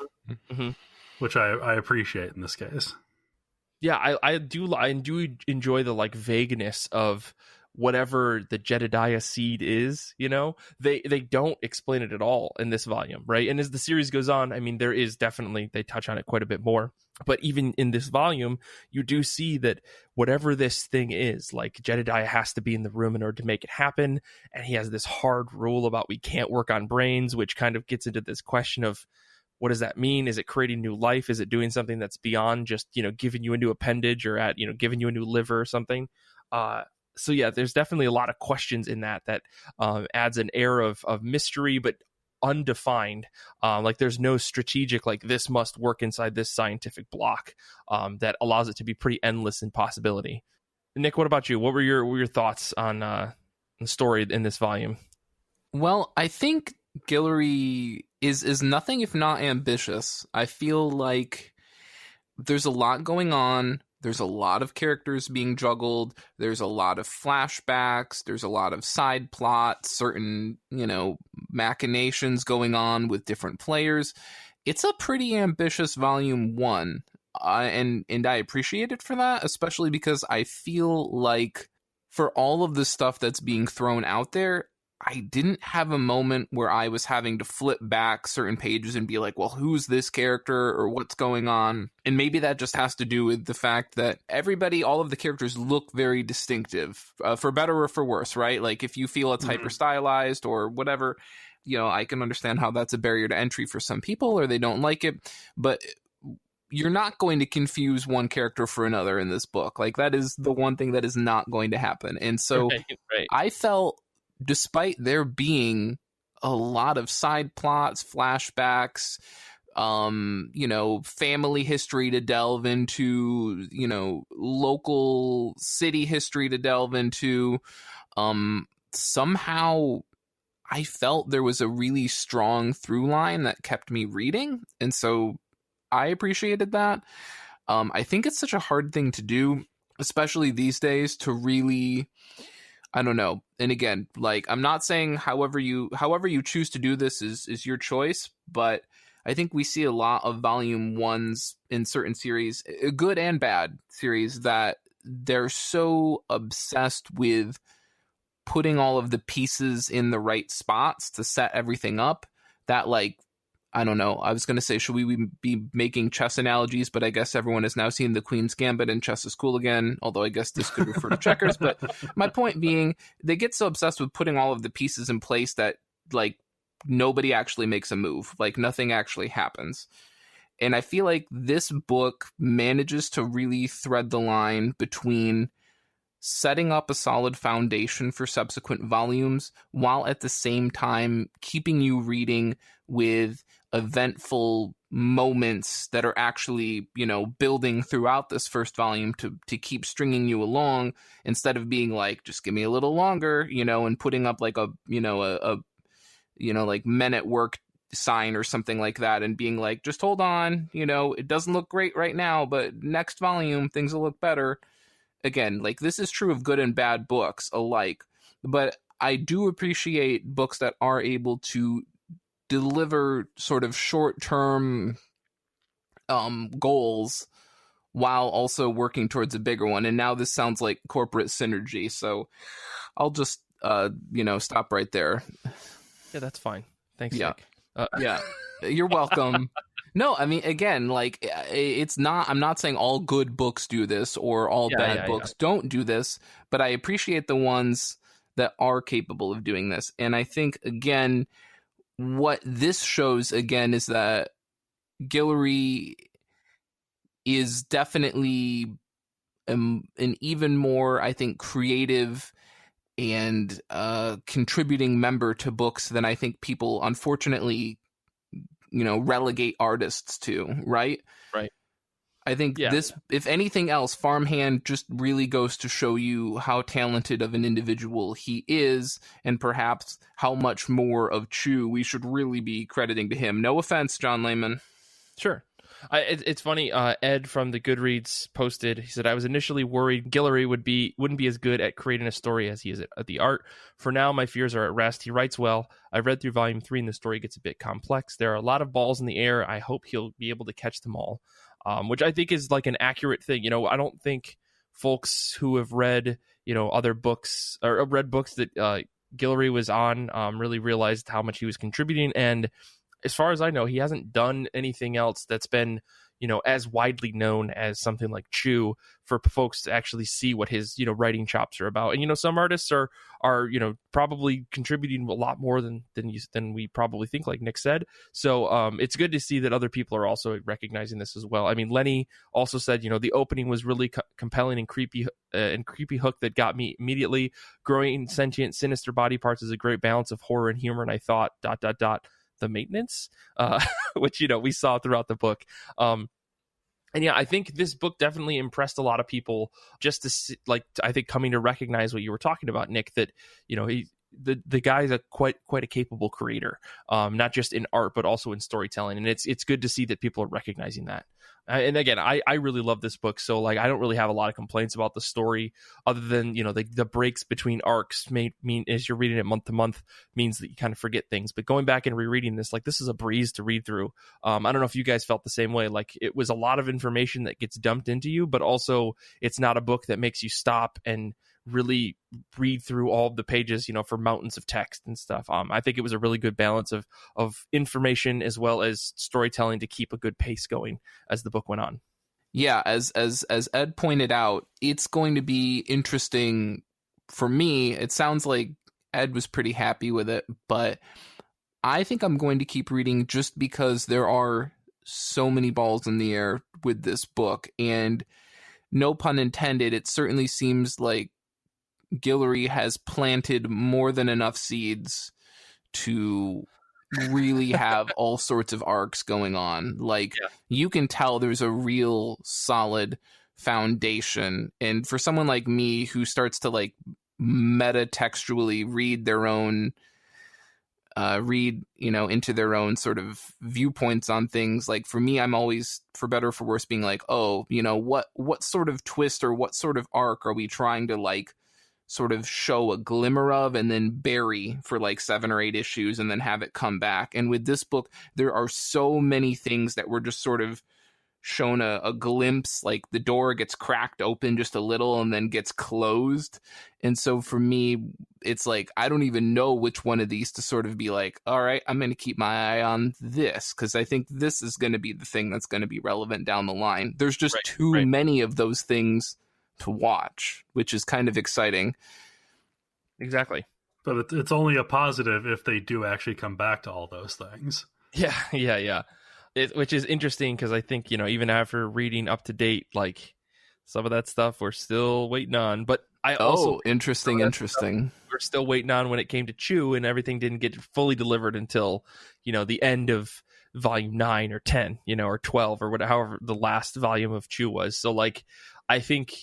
Mm-hmm. Which I appreciate in this case. Yeah, I do enjoy the like vagueness of whatever the Jedediah seed is. They don't explain it at all in this volume, right? And as the series goes on, I mean, there is definitely, they touch on it quite a bit more. But even in this volume, you do see that whatever this thing is, like, Jedediah has to be in the room in order to make it happen, and he has this hard rule about we can't work on brains, which kind of gets into this question of, what does that mean? Is it creating new life? Is it doing something that's beyond just, giving you a new appendage or giving you a new liver or something? So yeah, there's definitely a lot of questions in that adds an air of mystery, but undefined. Like, there's no strategic, like, this must work inside this scientific block that allows it to be pretty endless in possibility. Nick, what about you? What were your thoughts on the story in this volume? Well, I think Guillory is nothing if not ambitious. I feel like there's a lot going on. There's a lot of characters being juggled. There's a lot of flashbacks. There's a lot of side plots, certain, machinations going on with different players. It's a pretty ambitious volume 1. And I appreciate it for that, especially because I feel like for all of the stuff that's being thrown out there, I didn't have a moment where I was having to flip back certain pages and be like, well, who's this character or what's going on? And maybe that just has to do with the fact that all of the characters look very distinctive, for better or for worse, right? Like, if you feel it's hyper stylized or whatever, I can understand how that's a barrier to entry for some people, or they don't like it. But you're not going to confuse one character for another in this book. Like, that is the one thing that is not going to happen. And so right. I felt, despite there being a lot of side plots, flashbacks, family history to delve into, local city history to delve into, somehow I felt there was a really strong through line that kept me reading. And so I appreciated that. I think it's such a hard thing to do, especially these days, to really, I don't know. And again, like, I'm not saying however you choose to do this is your choice, but I think we see a lot of volume 1s in certain series, good and bad series, that they're so obsessed with putting all of the pieces in the right spots to set everything up that, like, I don't know. I was going to say, should we be making chess analogies? But I guess everyone has now seen the Queen's Gambit and chess is cool again, although I guess this could refer to checkers. But my point being, they get so obsessed with putting all of the pieces in place that, like, nobody actually makes a move. Like nothing actually happens. And I feel like this book manages to really thread the line between setting up a solid foundation for subsequent volumes while at the same time keeping you reading with eventful moments that are actually, you know, building throughout this first volume to keep stringing you along, instead of being like, just give me a little longer, you know, and putting up like a, you know, a you know, like men at work sign or something like that, and being like, just hold on, you know, it doesn't look great right now, but next volume things will look better. Again, like this is true of good and bad books alike, but I do appreciate books that are able to deliver sort of short-term goals while also working towards a bigger one. And now this sounds like corporate synergy, so I'll just you know, stop right there. Yeah, that's fine. Thanks, Yeah. Nick. Yeah, you're welcome. No, I mean, again, like it's not, I'm not saying all good books do this or all bad books don't do this, but I appreciate the ones that are capable of doing this. And I think, again, what this shows, again, is that Guillory is definitely an even more, I think, creative and contributing member to books than I think people, unfortunately, you know, relegate artists to, right? Right. I think this, if anything else, Farmhand just really goes to show you how talented of an individual he is, and perhaps how much more of Chew we should really be crediting to him. No offense, John Layman. Sure. It's funny. Ed from the Goodreads posted. He said, "I was initially worried Guillory wouldn't be as good at creating a story as he is at the art. For now, my fears are at rest. He writes well. I've read through volume 3, and the story gets a bit complex. There are a lot of balls in the air. I hope he'll be able to catch them all." Which I think is like an accurate thing. You know, I don't think folks who have read, you know, other books or read books that Guillory was on really realized how much he was contributing. And as far as I know, he hasn't done anything else that's been, you know, as widely known as something like Chew for folks to actually see what his, you know, writing chops are about. And, you know, some artists are, you know, probably contributing a lot more than we probably think, like Nick said. So it's good to see that other people are also recognizing this as well. I mean, Lenny also said, you know, the opening was really compelling and creepy hook that got me immediately. Growing sentient, sinister body parts is a great balance of horror and humor. And I thought ... the maintenance, which, you know, we saw throughout the book. And yeah, I think this book definitely impressed a lot of people, just to see, like, I think coming to recognize what you were talking about, Nick, that, you know, the guy's a quite a capable creator, not just in art, but also in storytelling. And it's good to see that people are recognizing that. And again, I really love this book. So like, I don't really have a lot of complaints about the story, other than, you know, the breaks between arcs mean as you're reading it month to month means that you kind of forget things. But going back and rereading this, like, this is a breeze to read through. I don't know if you guys felt the same way. Like, it was a lot of information that gets dumped into you, but also it's not a book that makes you stop and really read through all of the pages, you know, for mountains of text and stuff. I think it was a really good balance of information as well as storytelling to keep a good pace going as the book went on. Yeah, as Ed pointed out, it's going to be interesting for me. It sounds like Ed was pretty happy with it, but I think I'm going to keep reading just because there are so many balls in the air with this book, and no pun intended, it certainly seems like Guillory has planted more than enough seeds to really have all sorts of arcs going on. Like, you can tell there's a real solid foundation. And for someone like me who starts to like meta-textually read their own you know, into their own sort of viewpoints on things, like, for me, I'm always, for better or for worse, being like, oh, you know, what sort of twist or what sort of arc are we trying to like sort of show a glimmer of and then bury for like 7 or 8 issues and then have it come back. And with this book, there are so many things that were just sort of shown a glimpse, like the door gets cracked open just a little and then gets closed. And so for me, it's like, I don't even know which one of these to sort of be like, all right, I'm going to keep my eye on this, because I think this is going to be the thing that's going to be relevant down the line. There's just too many of those things to watch, which is kind of exciting. Exactly. But it's only a positive if they do actually come back to all those things. Yeah. Which is interesting because I think, even after reading Up to Date, like some of that stuff we're still waiting on. But I also interesting. We're still waiting on when it came to Chew, and everything didn't get fully delivered until, the end of volume 9 or 10, or 12 or whatever, however the last volume of Chew was. So like, I think,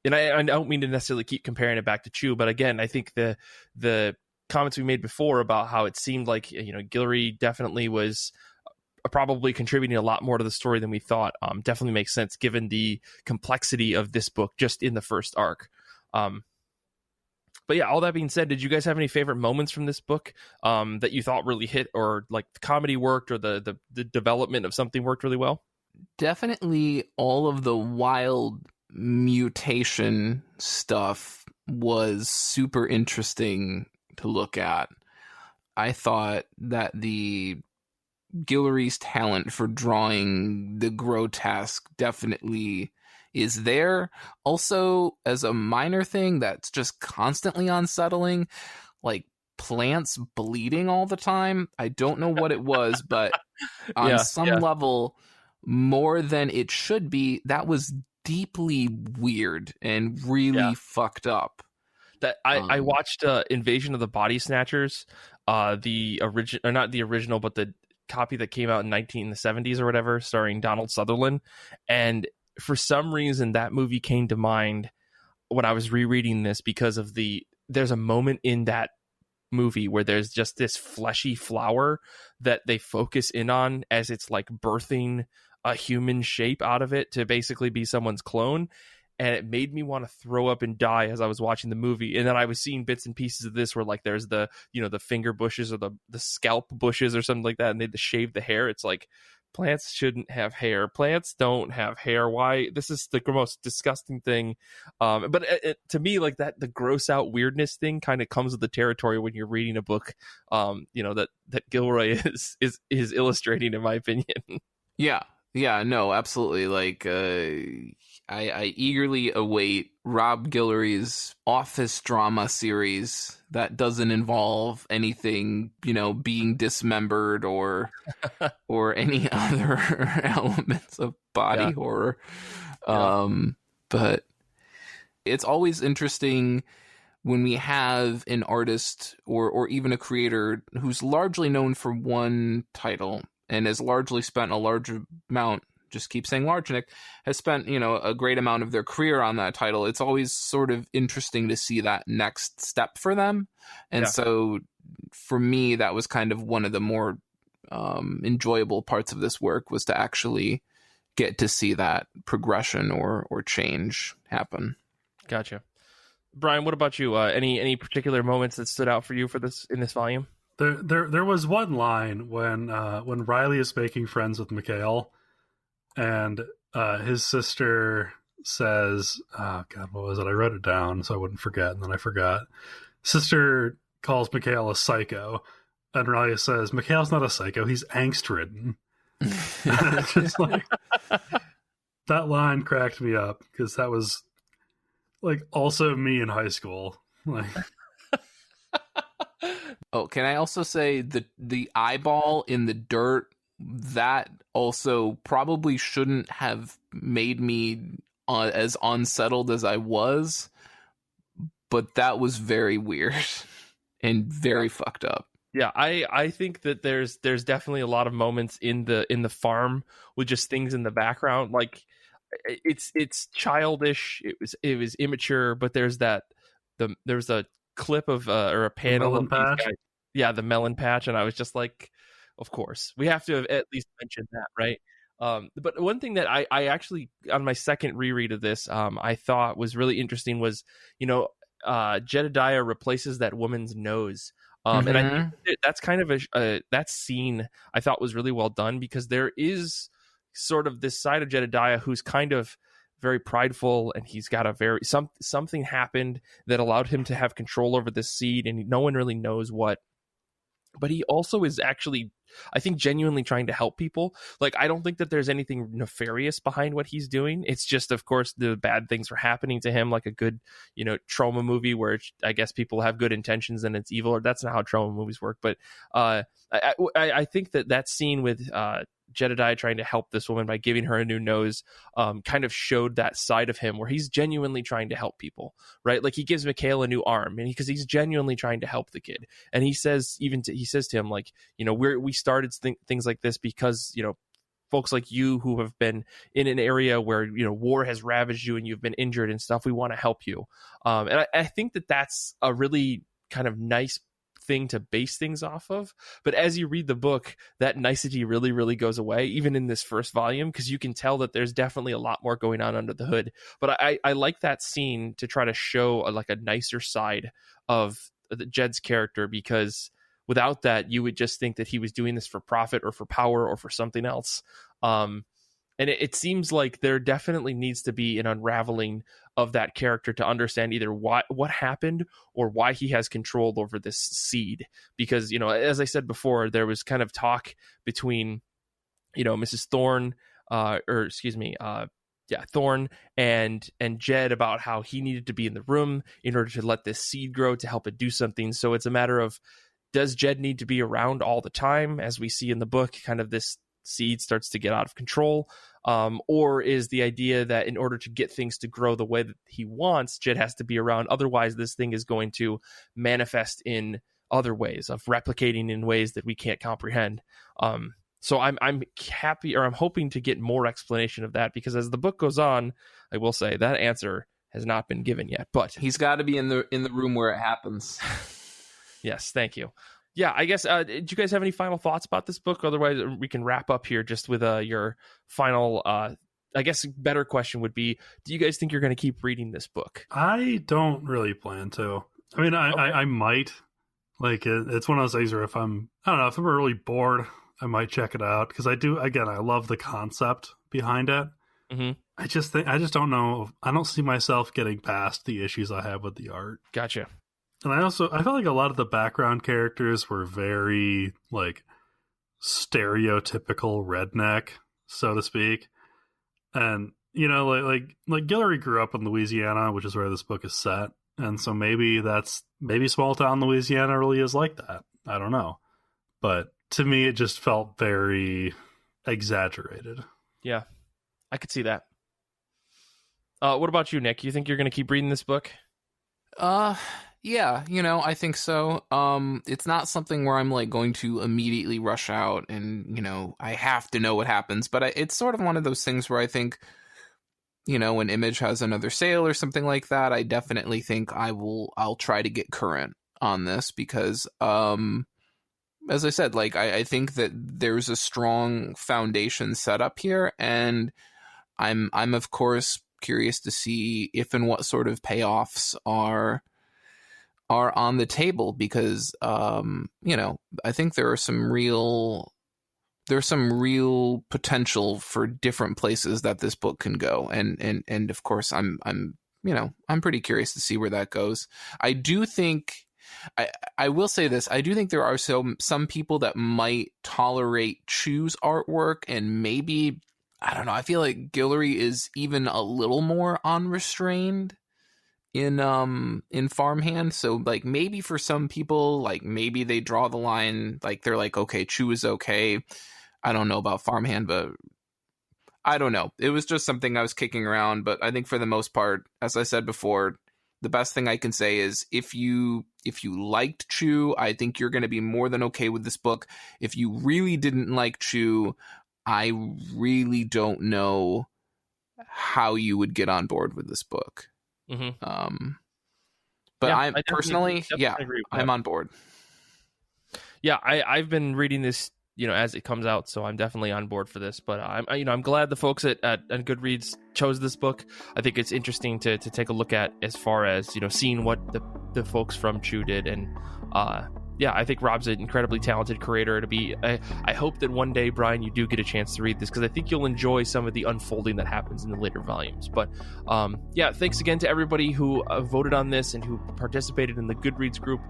and I don't mean to necessarily keep comparing it back to Chew, but again, I think the comments we made before about how it seemed like, Guillory definitely was probably contributing a lot more to the story than we thought, definitely makes sense given the complexity of this book just in the first arc. But yeah, all that being said, did you guys have any favorite moments from this book that you thought really hit, or like the comedy worked, or the development of something worked really well? Definitely all of the wild mutation stuff was super interesting to look at. I thought that the Guillory's talent for drawing the grotesque definitely is there. Also, as a minor thing that's just constantly unsettling, like plants bleeding all the time. I don't know what it was, but on some level, more than it should be, that was deeply weird and really fucked up. That I watched Invasion of the Body Snatchers, the original, or not the original, but the copy that came out in the 70s or whatever, starring Donald Sutherland, and for some reason that movie came to mind when I was rereading this because of there's a moment in that movie where there's just this fleshy flower that they focus in on as it's like birthing a human shape out of it to basically be someone's clone. And it made me want to throw up and die as I was watching the movie. And then I was seeing bits and pieces of this where like there's the finger bushes or the scalp bushes or something like that, and they shave the hair. It's like, plants shouldn't have hair. Plants don't have hair. Why? This is the most disgusting thing. But to me, like that, the gross out weirdness thing kind of comes with the territory when you're reading a book, that Guillory is illustrating, in my opinion. Yeah, no, absolutely. Like, I eagerly await Rob Guillory's office drama series that doesn't involve anything, being dismembered or any other elements of body horror. But it's always interesting when we have an artist or even a creator who's largely known for one title and has largely spent a large amount, just keep saying large, Nick, has spent, a great amount of their career on that title. It's always sort of interesting to see that next step for them. And so for me, that was kind of one of the more enjoyable parts of this work, was to actually get to see that progression or change happen. Gotcha. Brian, what about you? Any particular moments that stood out for you in this volume? There was one line when Riley is making friends with Mikhail, and his sister says, oh God, what was it? I wrote it down so I wouldn't forget, and then I forgot. Sister calls Mikhail a psycho, and Riley says, Mikhail's not a psycho, he's angst-ridden. It's just like, that line cracked me up, because that was like also me in high school. Like, oh, can I also say the eyeball in the dirt, that also probably shouldn't have made me as unsettled as I was, but that was very weird and very fucked up. Yeah, I think that there's definitely a lot of moments in the farm with just things in the background. Like it's childish, it was immature, but there's a clip of or a panel of these guys. Yeah, the melon patch, and I was just like, of course, we have to have at least mentioned that, right? But one thing that I actually, on my second reread of this, I thought was really interesting was, Jedediah replaces that woman's nose. And I think that's kind of that scene I thought was really well done, because there is sort of this side of Jedediah who's kind of very prideful, and he's got something happened that allowed him to have control over this seed, and no one really knows what. But he also is actually I think, genuinely trying to help people. Like, I don't think that there's anything nefarious behind what he's doing. It's just, of course, the bad things are happening to him, like a good, trauma movie where I guess people have good intentions and it's evil. Or that's not how trauma movies work. But I think that scene with Jedediah trying to help this woman by giving her a new nose kind of showed that side of him where he's genuinely trying to help people, right? Like, he gives Mikhail a new arm and because he's genuinely trying to help the kid. And he says to him, like, we started things like this because, folks like you who have been in an area where, war has ravaged you and you've been injured and stuff, we want to help you. And I think that that's a really kind of nice thing to base things off of. But as you read the book, that nicety really, really goes away, even in this first volume, because you can tell that there's definitely a lot more going on under the hood. But I like that scene to try to show a nicer side of Jed's character, because without that, you would just think that he was doing this for profit or for power or for something else. And it seems like there definitely needs to be an unraveling of that character to understand either what happened or why he has control over this seed. Because, as I said before, there was kind of talk between, Mrs. Thorne, Thorne and Jed about how he needed to be in the room in order to let this seed grow to help it do something. So it's a matter of, does Jed need to be around all the time? As we see in the book, kind of this seed starts to get out of control, or is the idea that in order to get things to grow the way that he wants, Jed has to be around, otherwise this thing is going to manifest in other ways of replicating in ways that we can't comprehend. So I'm happy, or I'm hoping to get more explanation of that, because as the book goes on, I will say that answer has not been given yet, but he's got to be in the room where it happens. Yes, thank you. Yeah, I guess, do you guys have any final thoughts about this book? Otherwise, we can wrap up here just with your final, I guess, better question would be, do you guys think you're going to keep reading this book? I don't really plan to. I mean, I might. Like, it's one of those things where if I'm really bored, I might check it out. Because I love the concept behind it. Mm-hmm. I just don't know. I don't see myself getting past the issues I have with the art. Gotcha. And I felt like a lot of the background characters were very, like, stereotypical redneck, so to speak. And, like Guillory grew up in Louisiana, which is where this book is set. And so maybe small town Louisiana really is like that. I don't know. But to me, it just felt very exaggerated. Yeah, I could see that. What about you, Nick? You think you're going to keep reading this book? Yeah, I think so. It's not something where I'm like going to immediately rush out and, I have to know what happens. But it's sort of one of those things where I think, when Image has another sale or something like that, I definitely think I'll try to get current on this because, as I said, like, I think that there's a strong foundation set up here, and I'm of course curious to see if and what sort of payoffs are on the table, because I think there's some real potential for different places that this book can go, and of course I'm pretty curious to see where that goes. I do think I will say this, I do think there are some people that might tolerate Chu's artwork, and maybe, I don't know, I feel like Guillory is even a little more unrestrained in Farmhand. So like maybe for some people, like maybe they draw the line, like they're like, okay, Chu is okay. I don't know about Farmhand, but I don't know. It was just something I was kicking around, but I think for the most part, as I said before, the best thing I can say is if you liked Chu, I think you're going to be more than okay with this book. If you really didn't like Chu, I really don't know how you would get on board with this book. Mm-hmm. But yeah, I'm personally, I'm on board. Yeah, I've been reading this, as it comes out, so I'm definitely on board for this. But I'm glad the folks at Goodreads chose this book. I think it's interesting to take a look at as far as seeing what the folks from Chu did, and yeah, I think Rob's an incredibly talented creator. I hope that one day, Brian, you do get a chance to read this, because I think you'll enjoy some of the unfolding that happens in the later volumes. But yeah, thanks again to everybody who voted on this and who participated in the Goodreads group,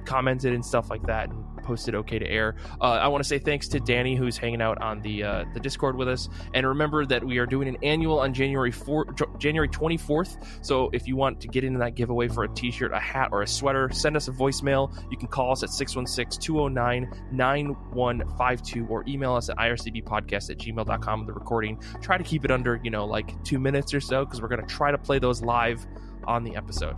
commented and stuff like that, and posted okay to air. I want to say thanks to Danny, who's hanging out on the Discord with us. And remember that we are doing an annual on January 24th. So if you want to get into that giveaway for a t-shirt, a hat, or a sweater, send us a voicemail. You can call us at 616-209-9152 or email us at ircbpodcast@gmail.com with the recording. Try to keep it under, like 2 minutes or so, because we're going to try to play those live on the episode.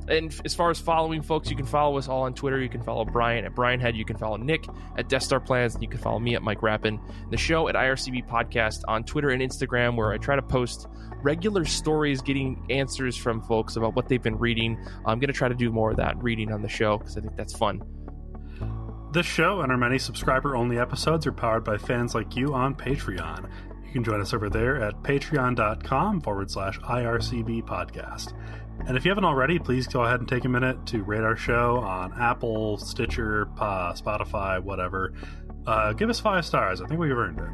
And as far as following folks, you can follow us all on Twitter. You can follow Brian at BrianHead. You can follow Nick at Death Star Plans. And you can follow me at Mike Rappin. The show at IRCB Podcast on Twitter and Instagram, where I try to post regular stories, getting answers from folks about what they've been reading. I'm going to try to do more of that reading on the show, because I think that's fun. This show and our many subscriber-only episodes are powered by fans like you on Patreon. You can join us over there at patreon.com/IRCB podcast. And if you haven't already, please go ahead and take a minute to rate our show on Apple, Stitcher, Spotify, whatever. Give us 5 stars. I think we've earned it.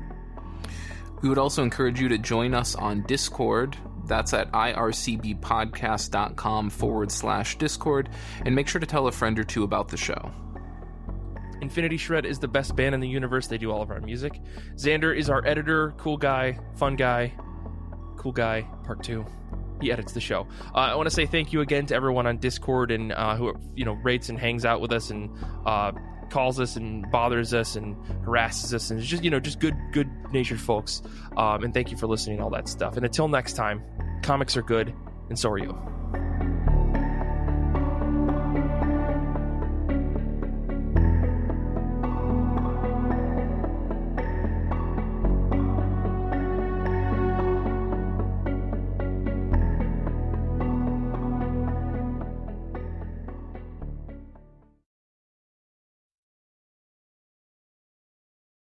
We would also encourage you to join us on Discord. That's at ircbpodcast.com/Discord. And make sure to tell a friend or two about the show. Infinity Shred is the best band in the universe. They do all of our music. Xander is our editor. Cool guy, fun guy, cool guy, part 2. He edits the show. I want to say thank you again to everyone on Discord and who rates and hangs out with us and calls us and bothers us and harasses us, and just good natured folks. And thank you for listening and all that stuff. And until next time, comics are good, and so are you.